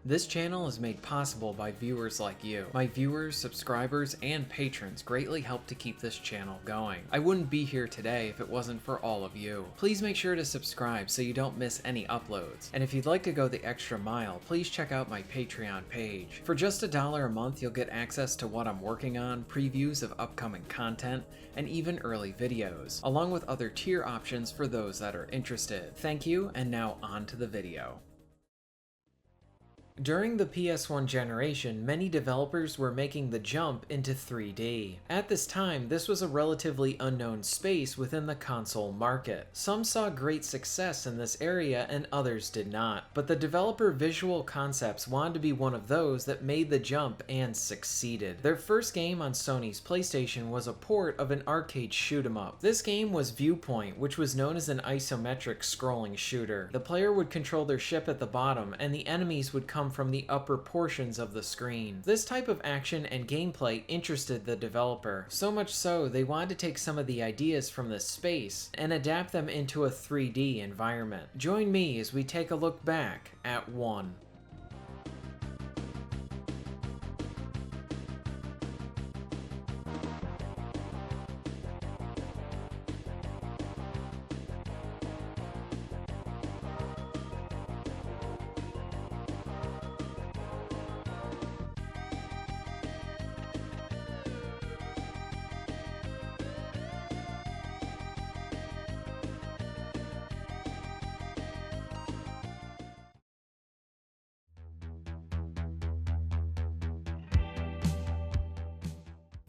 This channel is made possible by viewers like you. My viewers, subscribers, and patrons greatly help to keep this channel going. I wouldn't be here today if it wasn't for all of you. Please make sure to subscribe so you don't miss any uploads. And if you'd like to go the extra mile, please check out my Patreon page. For just $1 a month, you'll get access to what I'm working on, previews of upcoming content, and even early videos, along with other tier options for those that are interested. Thank you, and now on to the video. During the PS1 generation, many developers were making the jump into 3D. At this time, this was a relatively unknown space within the console market. Some saw great success in this area and others did not, but the developer Visual Concepts wanted to be one of those that made the jump and succeeded. Their first game on Sony's PlayStation was a port of an arcade shoot-'em-up. This game was Viewpoint, which was known as an isometric scrolling shooter. The player would control their ship at the bottom, and the enemies would come from the upper portions of the screen. This type of action and gameplay interested the developer, so much so they wanted to take some of the ideas from this space and adapt them into a 3D environment. Join me as we take a look back at one.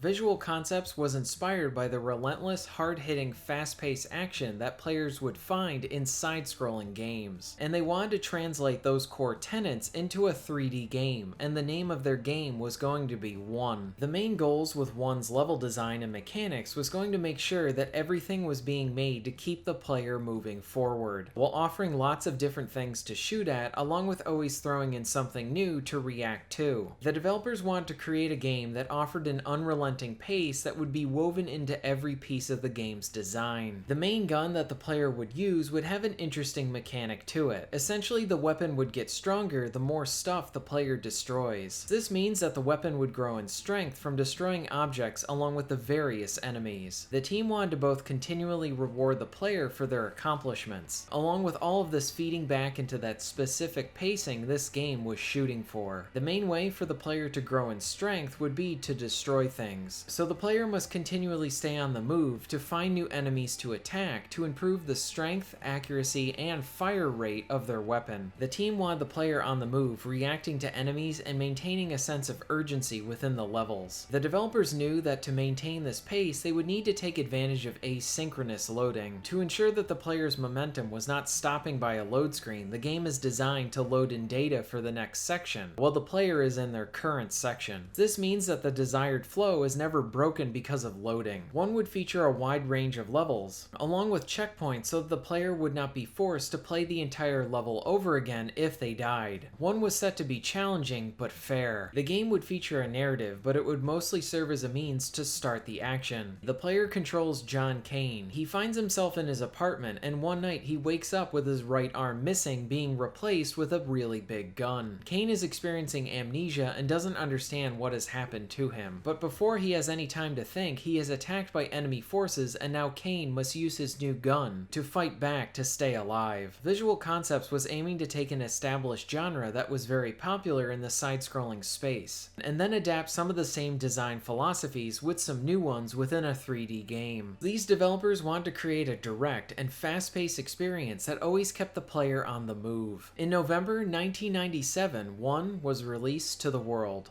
Visual Concepts was inspired by the relentless, hard-hitting, fast-paced action that players would find in side-scrolling games, and they wanted to translate those core tenets into a 3D game, and the name of their game was going to be One. The main goals with One's level design and mechanics was going to make sure that everything was being made to keep the player moving forward, while offering lots of different things to shoot at, along with always throwing in something new to react to. The developers wanted to create a game that offered an unrelenting pace that would be woven into every piece of the game's design. The main gun that the player would use would have an interesting mechanic to it. Essentially, the weapon would get stronger the more stuff the player destroys. This means that the weapon would grow in strength from destroying objects along with the various enemies. The team wanted to both continually reward the player for their accomplishments, along with all of this feeding back into that specific pacing this game was shooting for. The main way for the player to grow in strength would be to destroy things. So the player must continually stay on the move to find new enemies to attack to improve the strength, accuracy, and fire rate of their weapon. The team wanted the player on the move, reacting to enemies and maintaining a sense of urgency within the levels. The developers knew that to maintain this pace, they would need to take advantage of asynchronous loading. To ensure that the player's momentum was not stopping by a load screen, the game is designed to load in data for the next section, while the player is in their current section. This means that the desired flow is never broken because of loading. One would feature a wide range of levels, along with checkpoints so that the player would not be forced to play the entire level over again if they died. One was set to be challenging but fair. The game would feature a narrative, but it would mostly serve as a means to start the action. The player controls John Kane. He finds himself in his apartment, and one night he wakes up with his right arm missing, being replaced with a really big gun. Kane is experiencing amnesia and doesn't understand what has happened to him, but before he has any time to think, he is attacked by enemy forces, and now Kane must use his new gun to fight back to stay alive. Visual Concepts was aiming to take an established genre that was very popular in the side-scrolling space, and then adapt some of the same design philosophies with some new ones within a 3D game. These developers wanted to create a direct and fast-paced experience that always kept the player on the move. In November 1997, One was released to the world.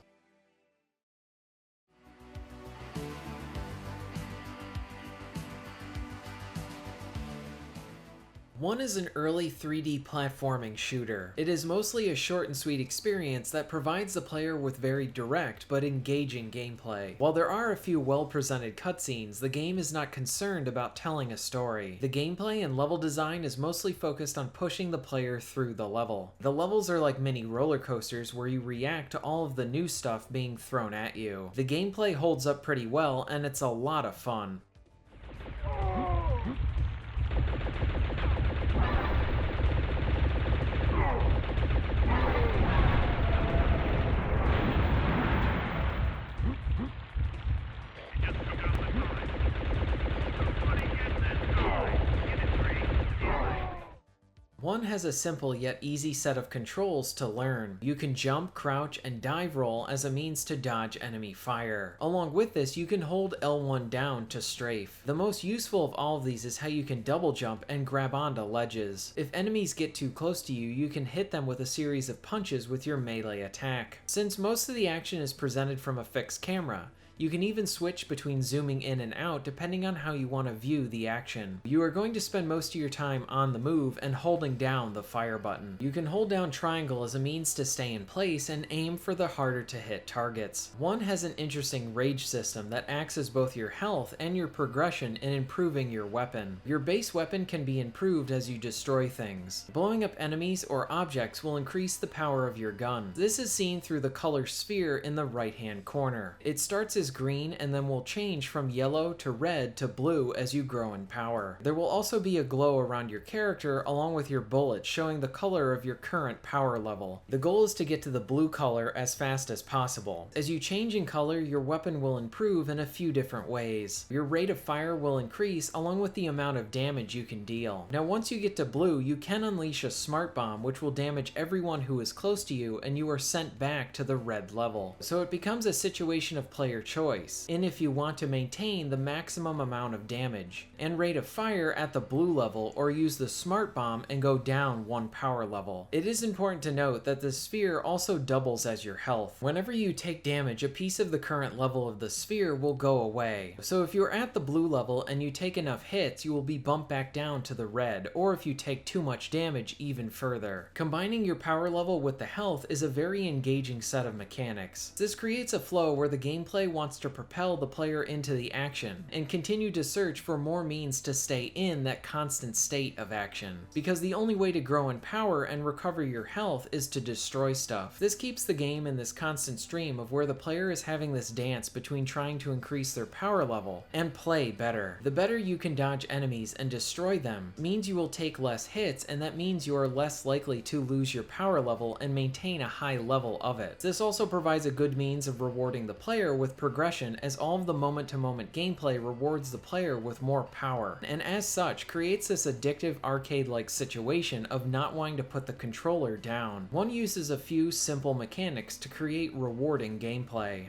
One is an early 3D platforming shooter. It is mostly a short and sweet experience that provides the player with very direct but engaging gameplay. While there are a few well-presented cutscenes, the game is not concerned about telling a story. The gameplay and level design is mostly focused on pushing the player through the level. The levels are like mini roller coasters where you react to all of the new stuff being thrown at you. The gameplay holds up pretty well, and it's a lot of fun. 1 has a simple yet easy set of controls to learn. You can jump, crouch, and dive roll as a means to dodge enemy fire. Along with this, you can hold L1 down to strafe. The most useful of all of these is how you can double jump and grab onto ledges. If enemies get too close to you, you can hit them with a series of punches with your melee attack. Since most of the action is presented from a fixed camera, you can even switch between zooming in and out depending on how you want to view the action. You are going to spend most of your time on the move and holding down the fire button. You can hold down triangle as a means to stay in place and aim for the harder to hit targets. 1 has an interesting rage system that acts as both your health and your progression in improving your weapon. Your base weapon can be improved as you destroy things. Blowing up enemies or objects will increase the power of your gun. This is seen through the color sphere in the right hand corner. It starts as green and then will change from yellow to red to blue as you grow in power. There will also be a glow around your character along with your bullets showing the color of your current power level. The goal is to get to the blue color as fast as possible. As you change in color, your weapon will improve in a few different ways. Your rate of fire will increase along with the amount of damage you can deal. Now once you get to blue, you can unleash a smart bomb which will damage everyone who is close to you and you are sent back to the red level. So it becomes a situation of player choice in if you want to maintain the maximum amount of damage and rate of fire at the blue level or use the smart bomb and go down 1 power level. It is important to note that the sphere also doubles as your health. Whenever you take damage, a piece of the current level of the sphere will go away. So if you're at the blue level and you take enough hits, you will be bumped back down to the red, or if you take too much damage, even further. Combining your power level with the health is a very engaging set of mechanics. This creates a flow where the gameplay wants to propel the player into the action and continue to search for more means to stay in that constant state of action. Because the only way to grow in power and recover your health is to destroy stuff. This keeps the game in this constant stream of where the player is having this dance between trying to increase their power level and play better. The better you can dodge enemies and destroy them means you will take less hits, and that means you are less likely to lose your power level and maintain a high level of it. This also provides a good means of rewarding the player with progression, as all of the moment-to-moment gameplay rewards the player with more power, and as such creates this addictive arcade-like situation of not wanting to put the controller down. 1 uses a few simple mechanics to create rewarding gameplay.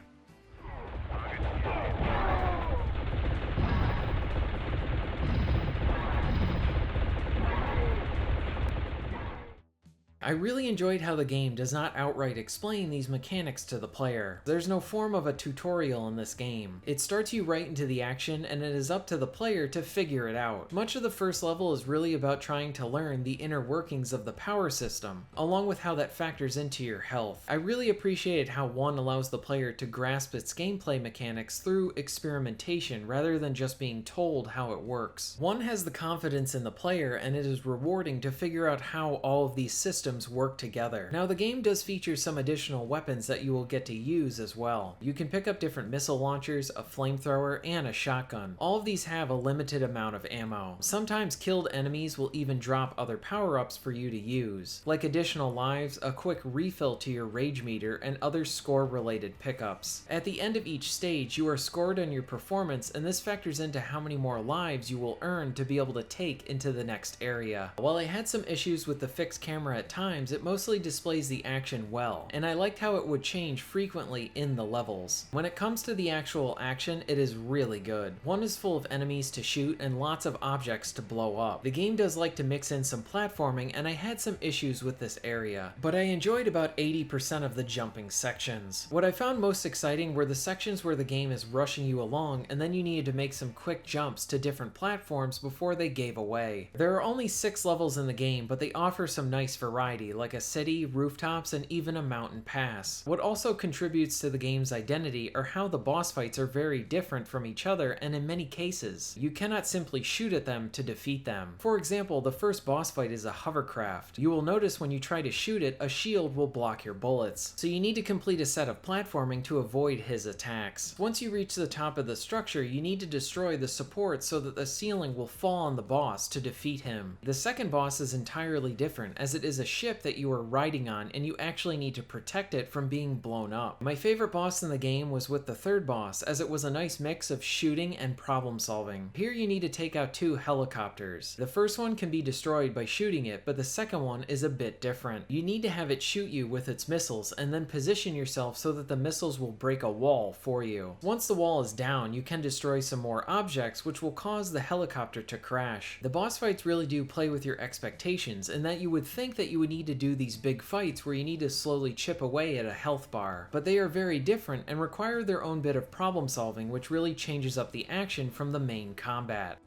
I really enjoyed how the game does not outright explain these mechanics to the player. There's no form of a tutorial in this game. It starts you right into the action, and it is up to the player to figure it out. Much of the first level is really about trying to learn the inner workings of the power system, along with how that factors into your health. I really appreciated how 1 allows the player to grasp its gameplay mechanics through experimentation rather than just being told how it works. 1 has the confidence in the player, and it is rewarding to figure out how all of these systems work together. Now the game does feature some additional weapons that you will get to use as well. You can pick up different missile launchers, a flamethrower, and a shotgun. All of these have a limited amount of ammo. Sometimes killed enemies will even drop other power-ups for you to use, like additional lives, a quick refill to your rage meter, and other score-related pickups. At the end of each stage, you are scored on your performance, and this factors into how many more lives you will earn to be able to take into the next area. While I had some issues with the fixed camera at times, it mostly displays the action well, and I liked how it would change frequently in the levels. When it comes to the actual action, it is really good. 1 is full of enemies to shoot and lots of objects to blow up. The game does like to mix in some platforming, and I had some issues with this area, but I enjoyed about 80% of the jumping sections. What I found most exciting were the sections where the game is rushing you along, and then you needed to make some quick jumps to different platforms before they gave away. There are only 6 levels in the game, but they offer some nice variety, like a city, rooftops, and even a mountain pass. What also contributes to the game's identity are how the boss fights are very different from each other, and in many cases, you cannot simply shoot at them to defeat them. For example, the first boss fight is a hovercraft. You will notice when you try to shoot it, a shield will block your bullets, so you need to complete a set of platforming to avoid his attacks. Once you reach the top of the structure, you need to destroy the support so that the ceiling will fall on the boss to defeat him. The second boss is entirely different, as it is a ship that you are riding on, and you actually need to protect it from being blown up. My favorite boss in the game was with the third boss, as it was a nice mix of shooting and problem solving. Here you need to take out 2 helicopters. The first one can be destroyed by shooting it, but the second one is a bit different. You need to have it shoot you with its missiles, and then position yourself so that the missiles will break a wall for you. Once the wall is down, you can destroy some more objects, which will cause the helicopter to crash. The boss fights really do play with your expectations, in that you would think that you would need to do these big fights where you need to slowly chip away at a health bar, but they are very different and require their own bit of problem solving, which really changes up the action from the main combat.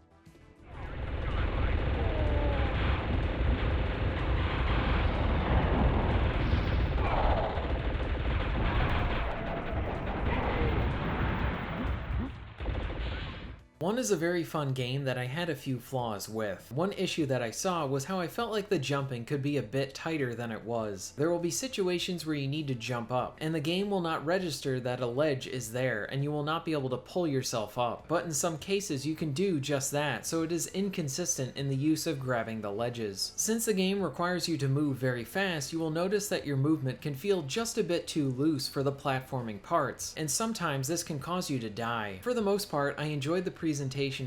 One is a very fun game that I had a few flaws with. One issue that I saw was how I felt like the jumping could be a bit tighter than it was. There will be situations where you need to jump up, and the game will not register that a ledge is there, and you will not be able to pull yourself up. But in some cases you can do just that, so it is inconsistent in the use of grabbing the ledges. Since the game requires you to move very fast, you will notice that your movement can feel just a bit too loose for the platforming parts, and sometimes this can cause you to die. For the most part, I enjoyed the presentation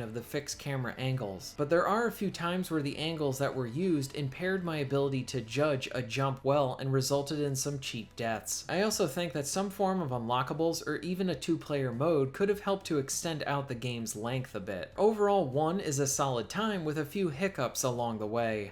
of the fixed camera angles, but there are a few times where the angles that were used impaired my ability to judge a jump well and resulted in some cheap deaths. I also think that some form of unlockables or even a 2-player mode could have helped to extend out the game's length a bit. Overall, 1 is a solid time with a few hiccups along the way.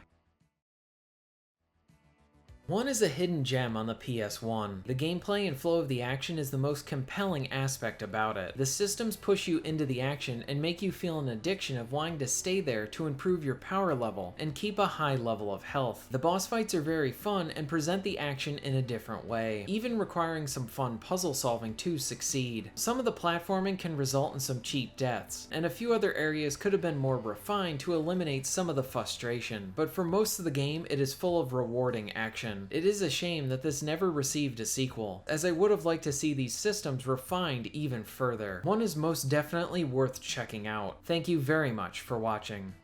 1 is a hidden gem on the PS1. The gameplay and flow of the action is the most compelling aspect about it. The systems push you into the action and make you feel an addiction of wanting to stay there to improve your power level and keep a high level of health. The boss fights are very fun and present the action in a different way, even requiring some fun puzzle solving to succeed. Some of the platforming can result in some cheap deaths, and a few other areas could have been more refined to eliminate some of the frustration, but for most of the game it is full of rewarding action. It is a shame that this never received a sequel, as I would have liked to see these systems refined even further. 1 is most definitely worth checking out. Thank you very much for watching.